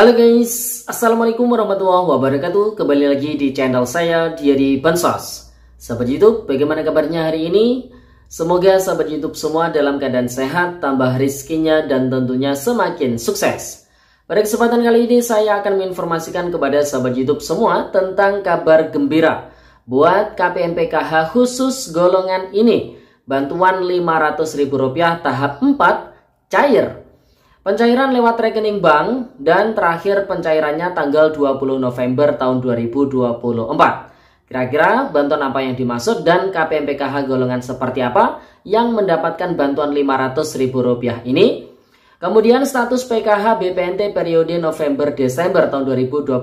Halo guys, Assalamualaikum warahmatullahi wabarakatuh. Kembali lagi di channel saya, Diary Bansos. Sahabat YouTube, bagaimana kabarnya hari ini? Semoga sahabat YouTube semua dalam keadaan sehat, tambah rizkinya, dan tentunya semakin sukses. Pada kesempatan kali ini saya akan menginformasikan kepada sahabat YouTube semua tentang kabar gembira buat KPM PKH khusus golongan ini. Bantuan Rp500.000 tahap 4 cair. Pencairan lewat rekening bank dan terakhir pencairannya tanggal 20 November tahun 2024. Kira-kira bantuan apa yang dimaksud dan KPM PKH golongan seperti apa yang mendapatkan bantuan Rp500.000 ini? Kemudian status PKH BPNT periode November-Desember tahun 2024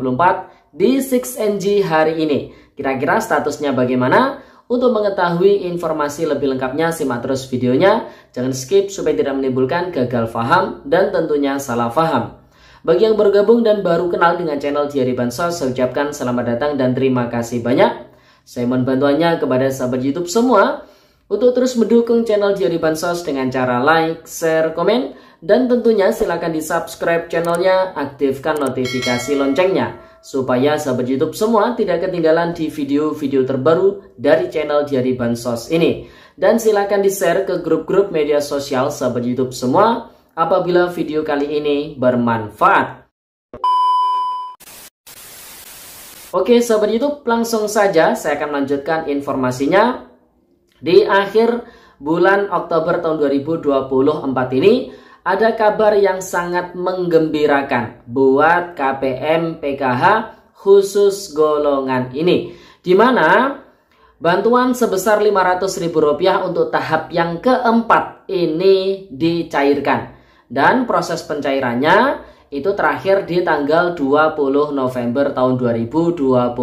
di 6NG hari ini. Kira-kira statusnya bagaimana? Untuk mengetahui informasi lebih lengkapnya, simak terus videonya. Jangan skip supaya tidak menimbulkan gagal paham dan tentunya salah paham. Bagi yang bergabung dan baru kenal dengan channel Diary Bansos, saya ucapkan selamat datang dan terima kasih banyak. Saya mohon bantuannya kepada sahabat YouTube semua untuk terus mendukung channel Diary Bansos dengan cara like, share, komen, dan tentunya silakan di subscribe channelnya, aktifkan notifikasi loncengnya supaya sahabat YouTube semua tidak ketinggalan di video-video terbaru dari channel Diary Bansos ini. Dan silakan di-share ke grup-grup media sosial sahabat YouTube semua apabila video kali ini bermanfaat. Oke sahabat YouTube, langsung saja saya akan melanjutkan informasinya. Di akhir bulan Oktober tahun 2024 ini ada kabar yang sangat menggembirakan buat KPM PKH khusus golongan ini, di mana bantuan sebesar Rp500.000 untuk tahap yang keempat ini dicairkan, dan proses pencairannya itu terakhir di tanggal 20 November tahun 2024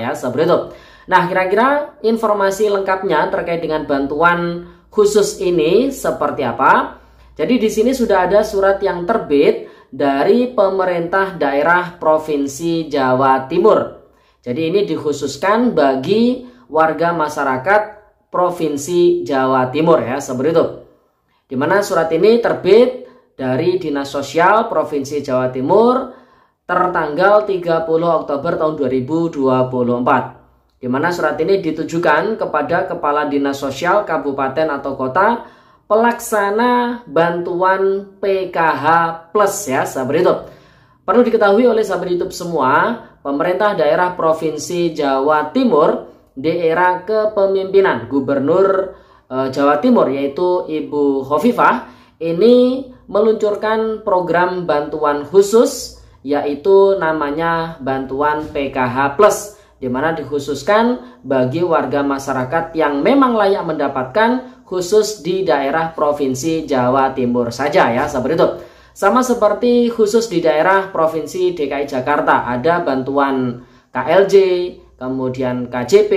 ya sahabat YouTube. Nah, kira-kira informasi lengkapnya terkait dengan bantuan khusus ini seperti apa? Jadi di sini sudah ada surat yang terbit dari pemerintah daerah Provinsi Jawa Timur. Jadi ini dikhususkan bagi warga masyarakat Provinsi Jawa Timur ya, seperti itu. Di mana surat ini terbit dari Dinas Sosial Provinsi Jawa Timur tertanggal 30 Oktober tahun 2024. Di mana surat ini ditujukan kepada Kepala Dinas Sosial Kabupaten atau Kota pelaksana bantuan PKH Plus ya sahabat YouTube. Perlu diketahui oleh sahabat YouTube semua, pemerintah daerah Provinsi Jawa Timur di era kepemimpinan Gubernur Jawa Timur yaitu Ibu Khofifah ini meluncurkan program bantuan khusus yaitu namanya bantuan PKH Plus, di mana dikhususkan bagi warga masyarakat yang memang layak mendapatkan khusus di daerah Provinsi Jawa Timur saja ya sahabat YouTube. Sama seperti khusus di daerah Provinsi DKI Jakarta ada bantuan KLJ, kemudian KJP,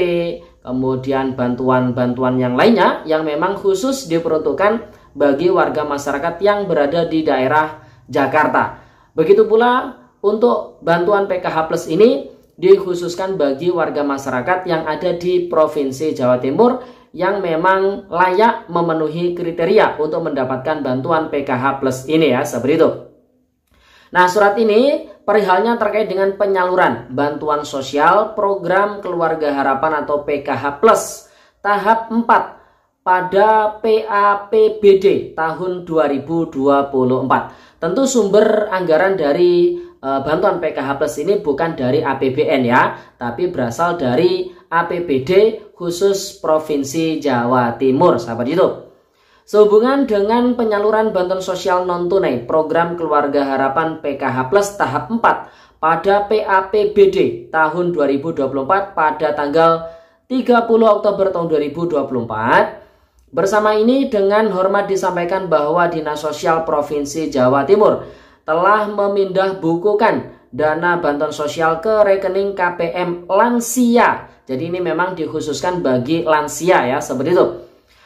kemudian bantuan-bantuan yang lainnya yang memang khusus diperuntukkan bagi warga masyarakat yang berada di daerah Jakarta. Begitu pula untuk bantuan PKH Plus ini dikhususkan bagi warga masyarakat yang ada di Provinsi Jawa Timur yang memang layak memenuhi kriteria untuk mendapatkan bantuan PKH Plus ini ya seperti itu. Nah, surat ini perihalnya terkait dengan penyaluran bantuan sosial program Keluarga Harapan atau PKH Plus tahap 4 pada PAPBD tahun 2024. Tentu sumber anggaran dari bantuan PKH Plus ini bukan dari APBN ya, tapi berasal dari APBD khusus Provinsi Jawa Timur sahabat YouTube. Sehubungan dengan penyaluran bantuan sosial non-tunai program Keluarga Harapan PKH Plus tahap 4 pada PAPBD tahun 2024 pada tanggal 30 Oktober tahun 2024. Bersama ini dengan hormat disampaikan bahwa Dinas Sosial Provinsi Jawa Timur telah memindah bukukan dana bantuan sosial ke rekening KPM lansia. Jadi ini memang dikhususkan bagi lansia ya seperti itu.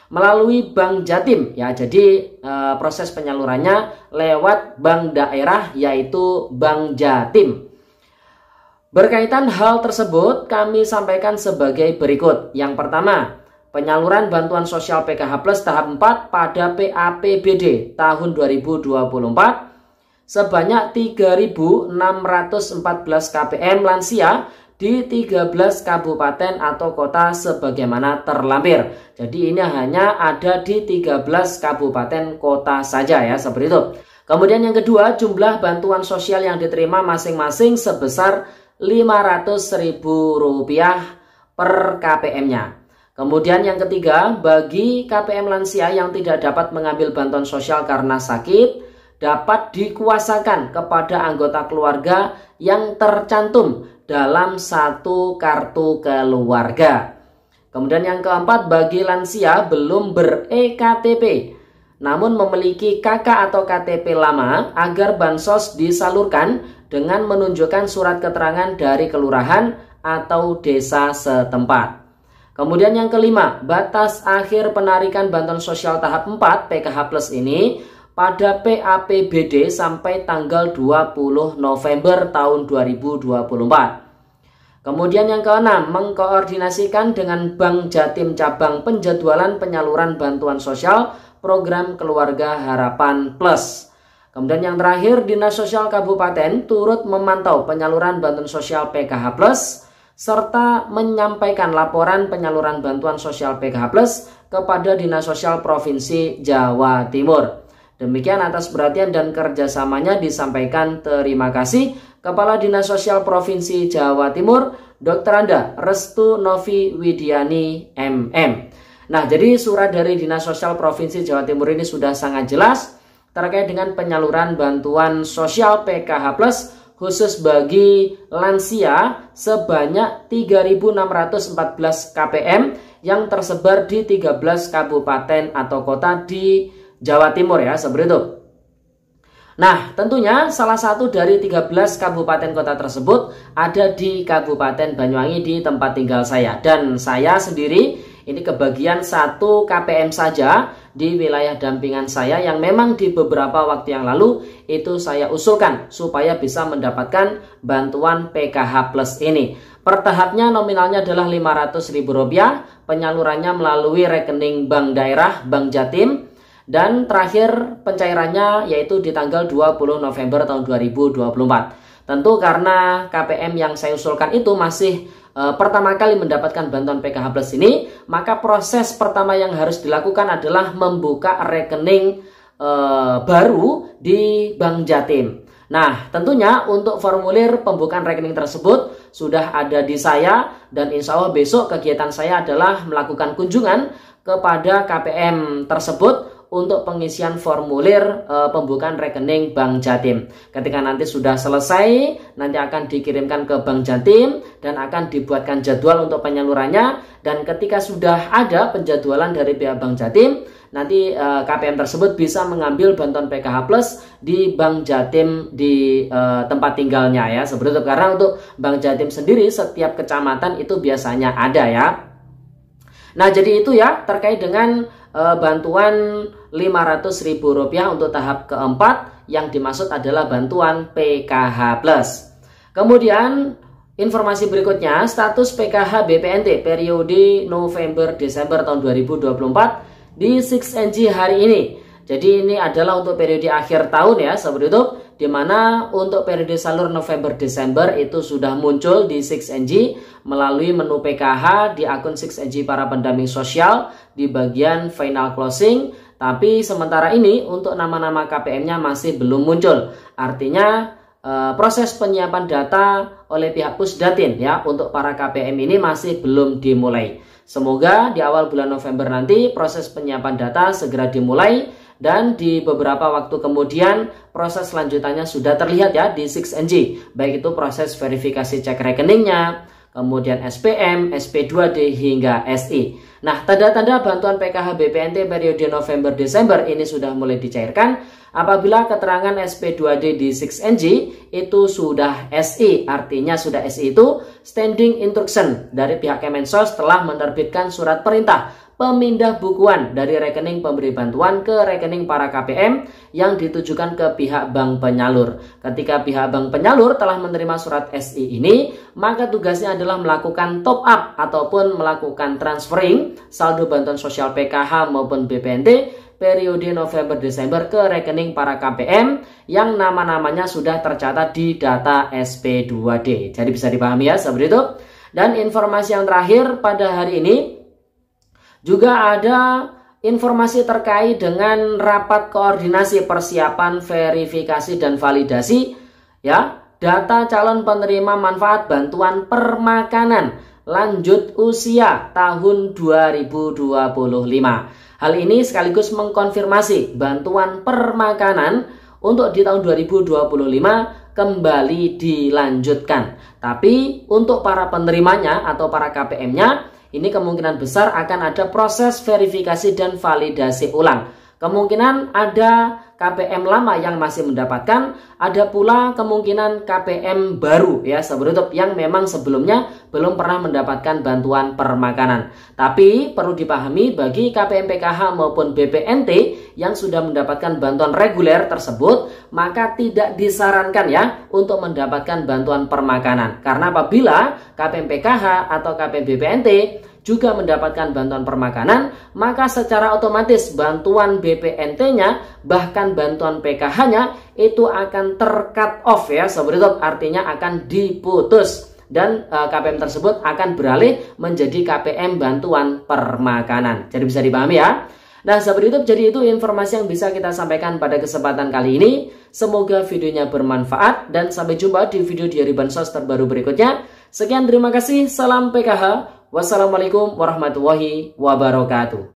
Melalui Bank Jatim ya. Jadi proses penyalurannya lewat bank daerah yaitu Bank Jatim. Berkaitan hal tersebut kami sampaikan sebagai berikut. Yang pertama, penyaluran bantuan sosial PKH Plus tahap 4 pada PAPBD tahun 2024 sebanyak 3.614 KPM lansia di 13 kabupaten atau kota sebagaimana terlampir. Jadi ini hanya ada di 13 kabupaten kota saja ya, seperti itu. Kemudian yang kedua, jumlah bantuan sosial yang diterima masing-masing sebesar Rp500.000 per KPM-nya. Kemudian yang ketiga, bagi KPM lansia yang tidak dapat mengambil bantuan sosial karena sakit, dapat dikuasakan kepada anggota keluarga yang tercantum dalam satu kartu keluarga. Kemudian yang keempat, bagi lansia belum ber-EKTP namun memiliki KK atau KTP lama, agar bansos disalurkan dengan menunjukkan surat keterangan dari kelurahan atau desa setempat. Kemudian yang kelima, batas akhir penarikan bantuan sosial tahap 4 PKH Plus ini pada PAPBD sampai tanggal 20 November tahun 2024. Kemudian yang keenam, mengkoordinasikan dengan Bank Jatim cabang penjadwalan penyaluran bantuan sosial program Keluarga Harapan Plus. Kemudian yang terakhir, Dinas Sosial Kabupaten turut memantau penyaluran bantuan sosial PKH Plus serta menyampaikan laporan penyaluran bantuan sosial PKH Plus kepada Dinas Sosial Provinsi Jawa Timur. Demikian atas perhatian dan kerjasamanya disampaikan terima kasih Kepala Dinas Sosial Provinsi Jawa Timur, Dr. Anda Restu Novi Widiani MM. Nah, jadi surat dari Dinas Sosial Provinsi Jawa Timur ini sudah sangat jelas terkait dengan penyaluran bantuan sosial PKH Plus khusus bagi lansia sebanyak 3.614 KPM yang tersebar di 13 kabupaten atau kota di Jawa Timur ya, seperti itu. Nah, tentunya salah satu dari 13 kabupaten kota tersebut ada di Kabupaten Banyuwangi di tempat tinggal saya. Dan saya sendiri ini kebagian 1 KPM saja di wilayah dampingan saya yang memang di beberapa waktu yang lalu itu saya usulkan supaya bisa mendapatkan bantuan PKH Plus ini. Per tahapnya nominalnya adalah Rp500.000, penyalurannya melalui rekening bank daerah, Bank Jatim. Dan terakhir pencairannya yaitu di tanggal 20 November tahun 2024. Tentu karena KPM yang saya usulkan itu masih pertama kali mendapatkan bantuan PKH Plus ini, maka proses pertama yang harus dilakukan adalah membuka rekening baru di Bank Jatim. Nah, tentunya untuk formulir pembukaan rekening tersebut sudah ada di saya, dan insya Allah besok kegiatan saya adalah melakukan kunjungan kepada KPM tersebut untuk pengisian formulir pembukaan rekening Bank Jatim. Ketika nanti sudah selesai, nanti akan dikirimkan ke Bank Jatim dan akan dibuatkan jadwal untuk penyalurannya. Dan ketika sudah ada penjadwalan dari pihak Bank Jatim, nanti KPM tersebut bisa mengambil bantuan PKH Plus di Bank Jatim di tempat tinggalnya ya, seperti itu. Karena untuk Bank Jatim sendiri setiap kecamatan itu biasanya ada ya. Nah, jadi itu ya terkait dengan bantuan Rp500.000 untuk tahap keempat yang dimaksud adalah bantuan PKH Plus. Kemudian informasi berikutnya, status PKH BPNT periode November-Desember tahun 2024 di 6NG hari ini. Jadi ini adalah untuk periode akhir tahun ya, seperti itu, di mana untuk periode salur November-Desember itu sudah muncul di 6NG melalui menu PKH di akun 6NG para pendamping sosial di bagian final closing. Tapi sementara ini untuk nama-nama KPM-nya masih belum muncul. Artinya proses penyiapan data oleh pihak Pusdatin ya untuk para KPM ini masih belum dimulai. Semoga di awal bulan November nanti proses penyiapan data segera dimulai. Dan di beberapa waktu kemudian proses selanjutnya sudah terlihat ya di 6NG. Baik itu proses verifikasi cek rekeningnya, kemudian SPM, SP2D hingga SI. Nah, tanda-tanda bantuan PKH BPNT periode November-Desember ini sudah mulai dicairkan apabila keterangan SP2D di 6NG itu sudah SI. Artinya sudah SI itu standing instruction dari pihak Kemensos telah menerbitkan surat perintah pemindah bukuan dari rekening pemberi bantuan ke rekening para KPM yang ditujukan ke pihak bank penyalur. Ketika pihak bank penyalur telah menerima surat SI ini, maka tugasnya adalah melakukan top up ataupun melakukan transferring saldo bantuan sosial PKH maupun BPNT periode November-Desember ke rekening para KPM yang nama-namanya sudah tercatat di data SP2D. Jadi bisa dipahami ya seperti itu. Dan informasi yang terakhir pada hari ini juga ada informasi terkait dengan rapat koordinasi persiapan verifikasi dan validasi ya data calon penerima manfaat bantuan permakanan lanjut usia tahun 2025. Hal ini sekaligus mengkonfirmasi bantuan permakanan untuk di tahun 2025 kembali dilanjutkan. Tapi untuk para penerimanya atau para KPM-nya ini kemungkinan besar akan ada proses verifikasi dan validasi ulang. Kemungkinan ada KPM lama yang masih mendapatkan, ada pula kemungkinan KPM baru ya seperti itu yang memang sebelumnya belum pernah mendapatkan bantuan permakanan. Tapi perlu dipahami bagi KPM PKH maupun BPNT yang sudah mendapatkan bantuan reguler tersebut, maka tidak disarankan ya untuk mendapatkan bantuan permakanan. Karena apabila KPM PKH atau KPM BPNT juga mendapatkan bantuan permakanan, maka secara otomatis bantuan BPNT-nya bahkan bantuan PKH-nya itu akan ter-cut off ya seperti itu, artinya akan diputus dan KPM tersebut akan beralih menjadi KPM bantuan permakanan. Jadi bisa dipahami ya. Nah seperti itu, jadi itu informasi yang bisa kita sampaikan pada kesempatan kali ini. Semoga videonya bermanfaat dan sampai jumpa di video diari Bansos terbaru berikutnya. Sekian, terima kasih, salam PKH. Wassalamualaikum warahmatullahi wabarakatuh.